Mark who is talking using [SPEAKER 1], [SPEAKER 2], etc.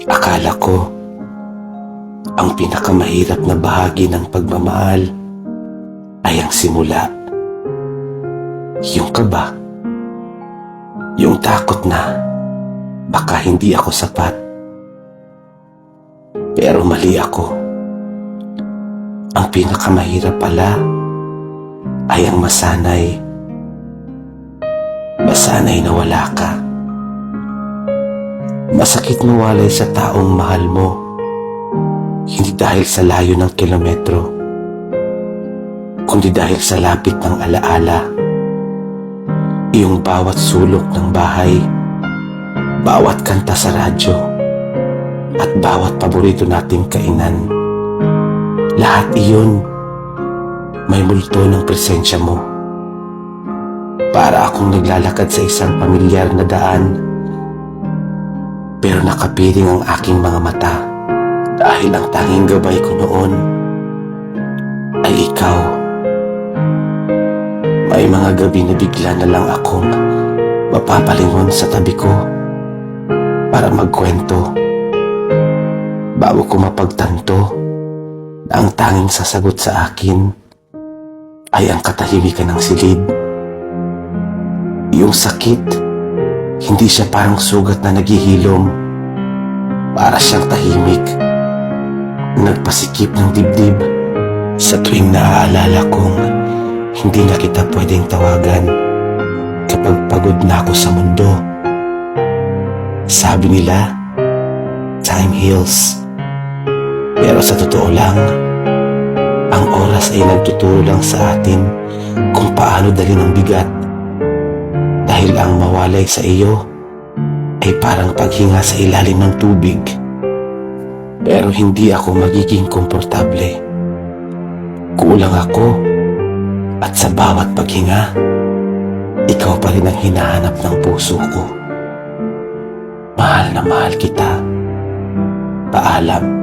[SPEAKER 1] Akala ko, ang pinakamahirap na bahagi ng pagmamahal ay ang simula. Yung kaba, yung takot na baka hindi ako sapat. Pero mali ako. Ang pinakamahirap pala ay ang masanay. Masanay na wala ka. Masakit mawalay sa taong mahal mo, hindi dahil sa layo ng kilometro, kundi dahil sa lapit ng alaala. Iyong bawat sulok ng bahay, bawat kanta sa radyo, at bawat paborito nating kainan. Lahat iyon may multo ng presensya mo. Para akong naglalakad sa isang pamilyar na daan, pero nakapiring ang aking mga mata dahil ang tanging gabay ko noon ay ikaw. May mga gabi na bigla na lang akong mapapalingon sa tabi ko para magkwento, bago ko mapagtanto na ang tanging sasagot sa akin ay ang katahimikan ng silid. Yung sakit, hindi siya parang sugat na naghihilom. Para siyang tahimik, nagpasikip ng dibdib sa tuwing naaalala kong hindi na kita pwedeng tawagan kapag pagod na ako sa mundo. Sabi nila, time heals. Pero sa totoo lang, ang oras ay nagtuturo lang sa atin kung paano dalhin ang bigat. Dahil ang mawalay sa iyo ay parang paghinga sa ilalim ng tubig. Pero hindi ako magiging komportable. Kulang ako, at sa bawat paghinga, ikaw pa rin ang hinahanap ng puso ko. Mahal na mahal kita. Paalam.